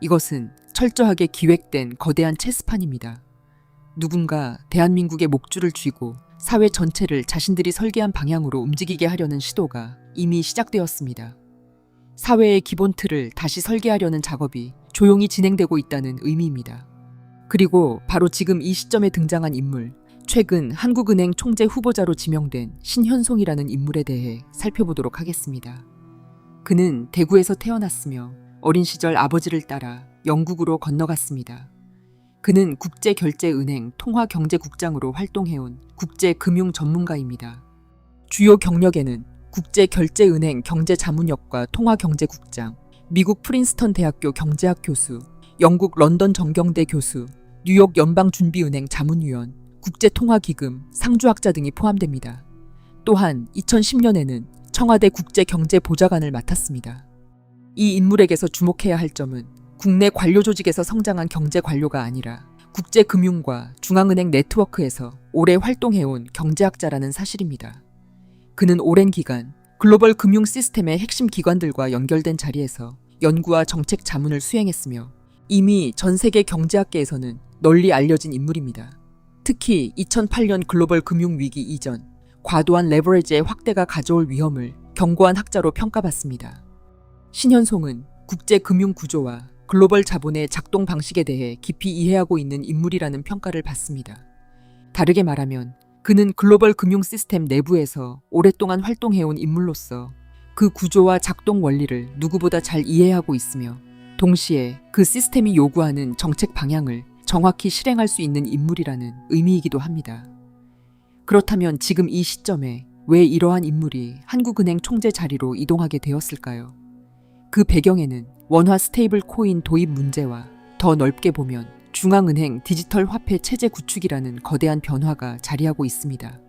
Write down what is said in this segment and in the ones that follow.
이것은 철저하게 기획된 거대한 체스판입니다. 누군가 대한민국의 목줄을 쥐고 사회 전체를 자신들이 설계한 방향으로 움직이게 하려는 시도가 이미 시작되었습니다. 사회의 기본 틀을 다시 설계하려는 작업이 조용히 진행되고 있다는 의미입니다. 그리고 바로 지금 이 시점에 등장한 인물, 최근 한국은행 총재 후보자로 지명된 신현송이라는 인물에 대해 살펴보도록 하겠습니다. 그는 대구에서 태어났으며 어린 시절 아버지를 따라 영국으로 건너갔습니다. 그는 국제결제은행 통화경제국장으로 활동해온 국제금융 전문가입니다. 주요 경력에는 국제결제은행 경제자문역과 통화경제국장, 미국 프린스턴 대학교 경제학 교수, 영국 런던 정경대 교수, 뉴욕 연방준비은행 자문위원, 국제통화기금 상주학자 등이 포함됩니다. 또한 2010년에는 청와대 국제경제보좌관을 맡았습니다. 이 인물에게서 주목해야 할 점은 국내 관료 조직에서 성장한 경제 관료가 아니라 국제금융과 중앙은행 네트워크에서 오래 활동해온 경제학자라는 사실입니다. 그는 오랜 기간 글로벌 금융 시스템의 핵심 기관들과 연결된 자리에서 연구와 정책 자문을 수행했으며 이미 전 세계 경제학계에서는 널리 알려진 인물입니다. 특히 2008년 글로벌 금융 위기 이전 과도한 레버리지의 확대가 가져올 위험을 경고한 학자로 평가받습니다. 신현송은 국제 금융 구조와 글로벌 자본의 작동 방식에 대해 깊이 이해하고 있는 인물이라는 평가를 받습니다. 다르게 말하면 그는 글로벌 금융 시스템 내부에서 오랫동안 활동해온 인물로서 그 구조와 작동 원리를 누구보다 잘 이해하고 있으며 동시에 그 시스템이 요구하는 정책 방향을 정확히 실행할 수 있는 인물이라는 의미이기도 합니다. 그렇다면 지금 이 시점에 왜 이러한 인물이 한국은행 총재 자리로 이동하게 되었을까요? 그 배경에는 원화 스테이블 코인 도입 문제와 더 넓게 보면 중앙은행 디지털 화폐 체제 구축이라는 거대한 변화가 자리하고 있습니다.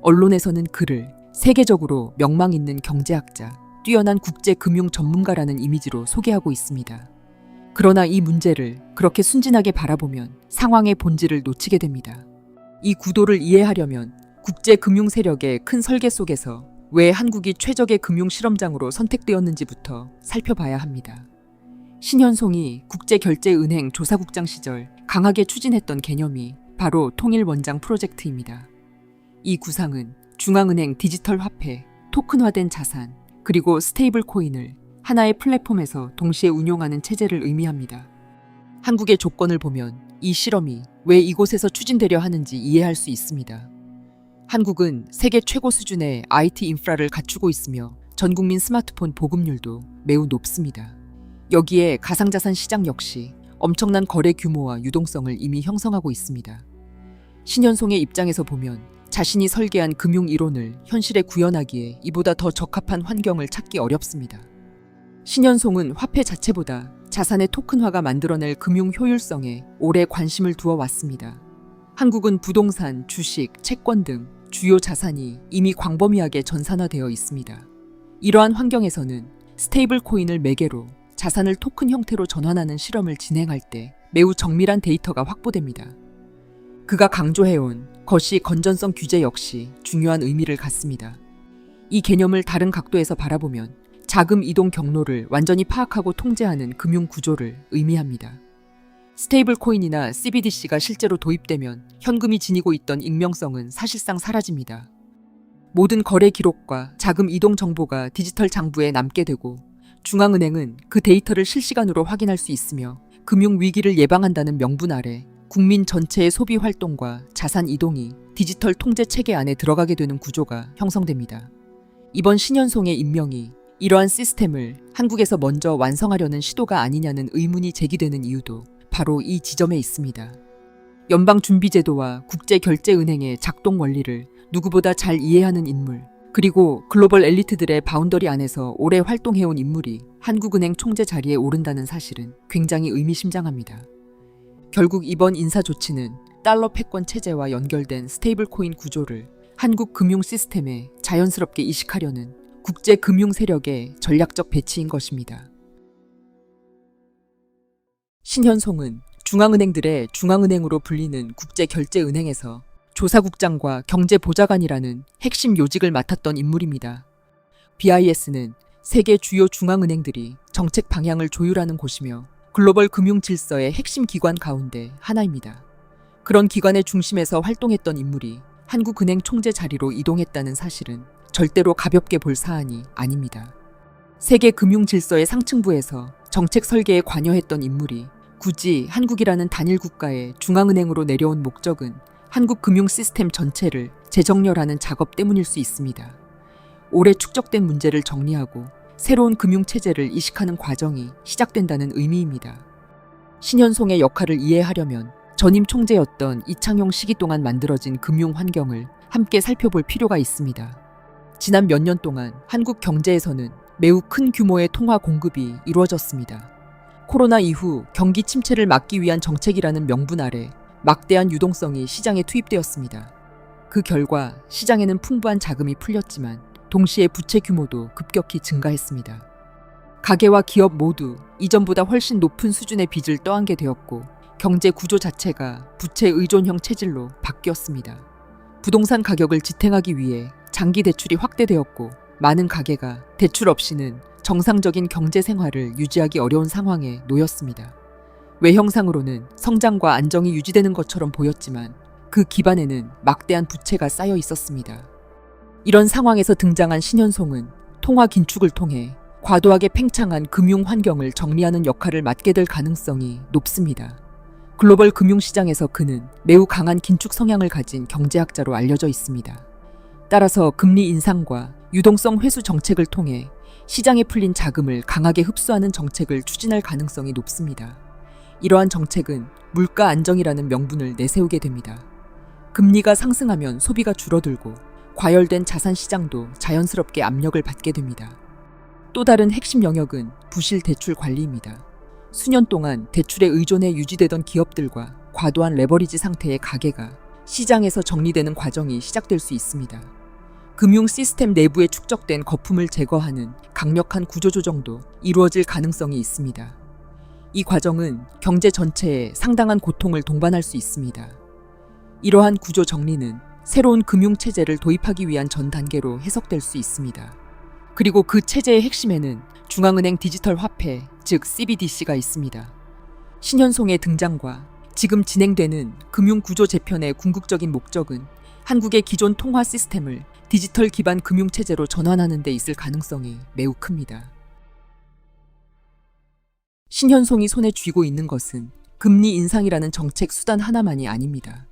언론에서는 그를 세계적으로 명망 있는 경제학자, 뛰어난 국제금융 전문가라는 이미지로 소개하고 있습니다. 그러나 이 문제를 그렇게 순진하게 바라보면 상황의 본질을 놓치게 됩니다. 이 구도를 이해하려면 국제금융 세력의 큰 설계 속에서 왜 한국이 최적의 금융 실험장으로 선택되었는지부터 살펴봐야 합니다. 신현송이 국제결제은행 조사국장 시절 강하게 추진했던 개념이 바로 통일원장 프로젝트입니다. 이 구상은 중앙은행 디지털 화폐, 토큰화된 자산, 그리고 스테이블 코인을 하나의 플랫폼에서 동시에 운용하는 체제를 의미합니다. 한국의 조건을 보면 이 실험이 왜 이곳에서 추진되려 하는지 이해할 수 있습니다. 한국은 세계 최고 수준의 IT 인프라를 갖추고 있으며 전국민 스마트폰 보급률도 매우 높습니다. 여기에 가상자산 시장 역시 엄청난 거래 규모와 유동성을 이미 형성하고 있습니다. 신현송의 입장에서 보면 자신이 설계한 금융 이론을 현실에 구현하기에 이보다 더 적합한 환경을 찾기 어렵습니다. 신현송은 화폐 자체보다 자산의 토큰화가 만들어낼 금융 효율성에 오래 관심을 두어 왔습니다. 한국은 부동산, 주식, 채권 등 주요 자산이 이미 광범위하게 전산화되어 있습니다. 이러한 환경에서는 스테이블 코인을 매개로 자산을 토큰 형태로 전환하는 실험을 진행할 때 매우 정밀한 데이터가 확보됩니다. 그가 강조해온 거시 건전성 규제 역시 중요한 의미를 갖습니다. 이 개념을 다른 각도에서 바라보면 자금 이동 경로를 완전히 파악하고 통제하는 금융 구조를 의미합니다. 스테이블 코인이나 CBDC가 실제로 도입되면 현금이 지니고 있던 익명성은 사실상 사라집니다. 모든 거래 기록과 자금 이동 정보가 디지털 장부에 남게 되고 중앙은행은 그 데이터를 실시간으로 확인할 수 있으며 금융 위기를 예방한다는 명분 아래 국민 전체의 소비 활동과 자산 이동이 디지털 통제 체계 안에 들어가게 되는 구조가 형성됩니다. 이번 신현송의 임명이 이러한 시스템을 한국에서 먼저 완성하려는 시도가 아니냐는 의문이 제기되는 이유도 바로 이 지점에 있습니다. 연방준비제도와 국제결제은행의 작동 원리를 누구보다 잘 이해하는 인물, 그리고 글로벌 엘리트들의 바운더리 안에서 오래 활동해온 인물이 한국은행 총재 자리에 오른다는 사실은 굉장히 의미심장합니다. 결국 이번 인사 조치는 달러 패권 체제와 연결된 스테이블 코인 구조를 한국 금융 시스템에 자연스럽게 이식하려는 국제 금융 세력의 전략적 배치인 것입니다. 신현송은 중앙은행들의 중앙은행으로 불리는 국제결제은행에서 조사국장과 경제보좌관이라는 핵심 요직을 맡았던 인물입니다. BIS는 세계 주요 중앙은행들이 정책 방향을 조율하는 곳이며 글로벌 금융 질서의 핵심 기관 가운데 하나입니다. 그런 기관의 중심에서 활동했던 인물이 한국은행 총재 자리로 이동했다는 사실은 절대로 가볍게 볼 사안이 아닙니다. 세계 금융 질서의 상층부에서 정책 설계에 관여했던 인물이 굳이 한국이라는 단일 국가의 중앙은행으로 내려온 목적은 한국 금융 시스템 전체를 재정렬하는 작업 때문일 수 있습니다. 오래 축적된 문제를 정리하고 새로운 금융체제를 이식하는 과정이 시작된다는 의미입니다. 신현송의 역할을 이해하려면 전임 총재였던 이창용 시기 동안 만들어진 금융 환경을 함께 살펴볼 필요가 있습니다. 지난 몇 년 동안 한국 경제에서는 매우 큰 규모의 통화 공급이 이루어졌습니다. 코로나 이후 경기 침체를 막기 위한 정책이라는 명분 아래 막대한 유동성이 시장에 투입되었습니다. 그 결과 시장에는 풍부한 자금이 풀렸지만 동시에 부채 규모도 급격히 증가했습니다. 가계와 기업 모두 이전보다 훨씬 높은 수준의 빚을 떠안게 되었고 경제 구조 자체가 부채 의존형 체질로 바뀌었습니다. 부동산 가격을 지탱하기 위해 장기 대출이 확대되었고 많은 가계가 대출 없이는 정상적인 경제 생활을 유지하기 어려운 상황에 놓였습니다. 외형상으로는 성장과 안정이 유지되는 것처럼 보였지만 그 기반에는 막대한 부채가 쌓여 있었습니다. 이런 상황에서 등장한 신현송은 통화 긴축을 통해 과도하게 팽창한 금융 환경을 정리하는 역할을 맡게 될 가능성이 높습니다. 글로벌 금융시장에서 그는 매우 강한 긴축 성향을 가진 경제학자로 알려져 있습니다. 따라서 금리 인상과 유동성 회수 정책을 통해 시장에 풀린 자금을 강하게 흡수하는 정책을 추진할 가능성이 높습니다. 이러한 정책은 물가 안정이라는 명분을 내세우게 됩니다. 금리가 상승하면 소비가 줄어들고 과열된 자산 시장도 자연스럽게 압력을 받게 됩니다. 또 다른 핵심 영역은 부실 대출 관리입니다. 수년 동안 대출에 의존해 유지되던 기업들과 과도한 레버리지 상태의 가계가 시장에서 정리되는 과정이 시작될 수 있습니다. 금융 시스템 내부에 축적된 거품을 제거하는 강력한 구조조정도 이루어질 가능성이 있습니다. 이 과정은 경제 전체에 상당한 고통을 동반할 수 있습니다. 이러한 구조 정리는 새로운 금융체제를 도입하기 위한 전 단계로 해석될 수 있습니다. 그리고 그 체제의 핵심에는 중앙은행 디지털 화폐, 즉 CBDC가 있습니다. 신현송의 등장과 지금 진행되는 금융구조 재편의 궁극적인 목적은 한국의 기존 통화 시스템을 디지털 기반 금융체제로 전환하는 데 있을 가능성이 매우 큽니다. 신현송이 손에 쥐고 있는 것은 금리 인상이라는 정책 수단 하나만이 아닙니다.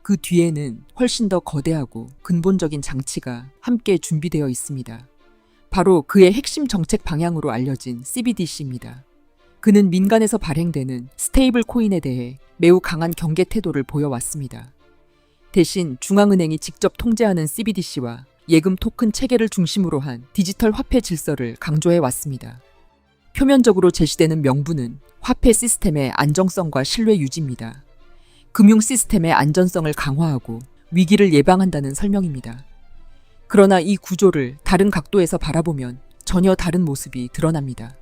그 뒤에는 훨씬 더 거대하고 근본적인 장치가 함께 준비되어 있습니다. 바로 그의 핵심 정책 방향으로 알려진 CBDC입니다. 그는 민간에서 발행되는 스테이블 코인에 대해 매우 강한 경계 태도를 보여왔습니다. 대신 중앙은행이 직접 통제하는 CBDC와 예금 토큰 체계를 중심으로 한 디지털 화폐 질서를 강조해 왔습니다. 표면적으로 제시되는 명분은 화폐 시스템의 안정성과 신뢰 유지입니다. 금융 시스템의 안전성을 강화하고 위기를 예방한다는 설명입니다. 그러나 이 구조를 다른 각도에서 바라보면 전혀 다른 모습이 드러납니다.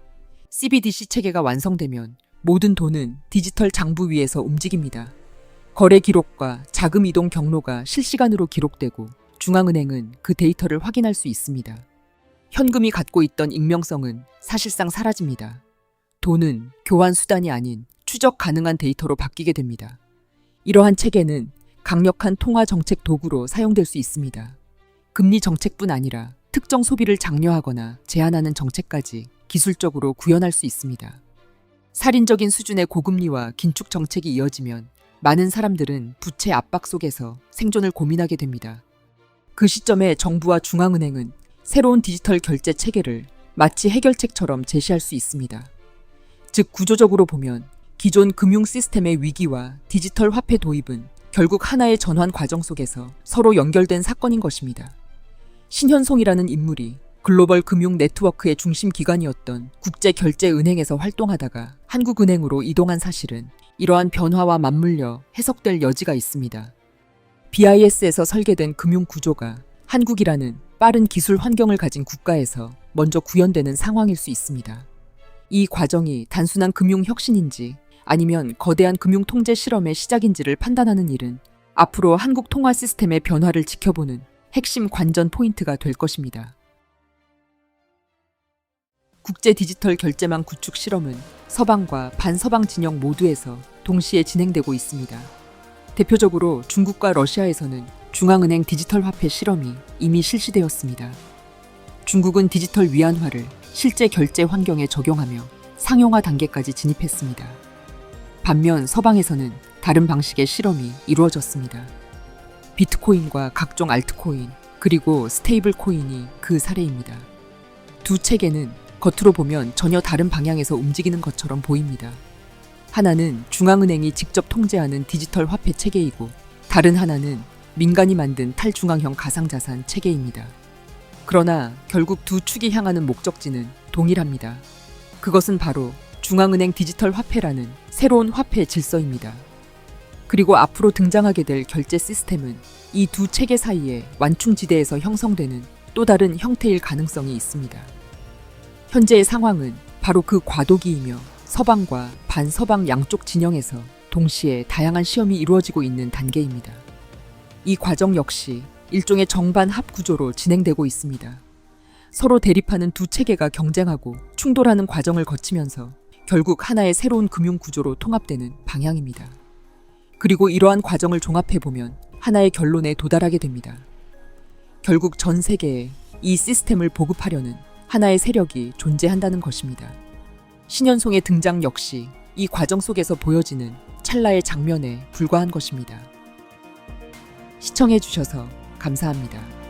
CBDC 체계가 완성되면 모든 돈은 디지털 장부 위에서 움직입니다. 거래 기록과 자금 이동 경로가 실시간으로 기록되고 중앙은행은 그 데이터를 확인할 수 있습니다. 현금이 갖고 있던 익명성은 사실상 사라집니다. 돈은 교환 수단이 아닌 추적 가능한 데이터로 바뀌게 됩니다. 이러한 체계는 강력한 통화 정책 도구로 사용될 수 있습니다. 금리 정책뿐 아니라 특정 소비를 장려하거나 제한하는 정책까지 기술적으로 구현할 수 있습니다. 살인적인 수준의 고금리와 긴축 정책이 이어지면 많은 사람들은 부채 압박 속에서 생존을 고민하게 됩니다. 그 시점에 정부와 중앙은행은 새로운 디지털 결제 체계를 마치 해결책처럼 제시할 수 있습니다. 즉 구조적으로 보면 기존 금융 시스템의 위기와 디지털 화폐 도입은 결국 하나의 전환 과정 속에서 서로 연결된 사건인 것입니다. 신현송이라는 인물이 글로벌 금융 네트워크의 중심 기관이었던 국제결제은행에서 활동하다가 한국은행으로 이동한 사실은 이러한 변화와 맞물려 해석될 여지가 있습니다. BIS에서 설계된 금융 구조가 한국이라는 빠른 기술 환경을 가진 국가에서 먼저 구현되는 상황일 수 있습니다. 이 과정이 단순한 금융 혁신인지 아니면 거대한 금융 통제 실험의 시작인지를 판단하는 일은 앞으로 한국 통화 시스템의 변화를 지켜보는 핵심 관전 포인트가 될 것입니다. 국제 디지털 결제망 구축 실험은 서방과 반서방 진영 모두에서 동시에 진행되고 있습니다. 대표적으로 중국과 러시아에서는 중앙은행 디지털 화폐 실험이 이미 실시되었습니다. 중국은 디지털 위안화를 실제 결제 환경에 적용하며 상용화 단계까지 진입했습니다. 반면 서방에서는 다른 방식의 실험이 이루어졌습니다. 비트코인과 각종 알트코인, 그리고 스테이블 코인이 그 사례입니다. 두 체계는 겉으로 보면 전혀 다른 방향에서 움직이는 것처럼 보입니다. 하나는 중앙은행이 직접 통제하는 디지털 화폐 체계이고, 다른 하나는 민간이 만든 탈중앙형 가상자산 체계입니다. 그러나 결국 두 축이 향하는 목적지는 동일합니다. 그것은 바로 중앙은행 디지털 화폐라는 새로운 화폐 질서입니다. 그리고 앞으로 등장하게 될 결제 시스템은 이 두 체계 사이의 완충지대에서 형성되는 또 다른 형태일 가능성이 있습니다. 현재의 상황은 바로 그 과도기이며 서방과 반서방 양쪽 진영에서 동시에 다양한 시험이 이루어지고 있는 단계입니다. 이 과정 역시 일종의 정반합 구조로 진행되고 있습니다. 서로 대립하는 두 체계가 경쟁하고 충돌하는 과정을 거치면서 결국 하나의 새로운 금융 구조로 통합되는 방향입니다. 그리고 이러한 과정을 종합해보면 하나의 결론에 도달하게 됩니다. 결국 전 세계에 이 시스템을 보급하려는 하나의 세력이 존재한다는 것입니다. 신현송의 등장 역시 이 과정 속에서 보여지는 찰나의 장면에 불과한 것입니다. 시청해주셔서 감사합니다.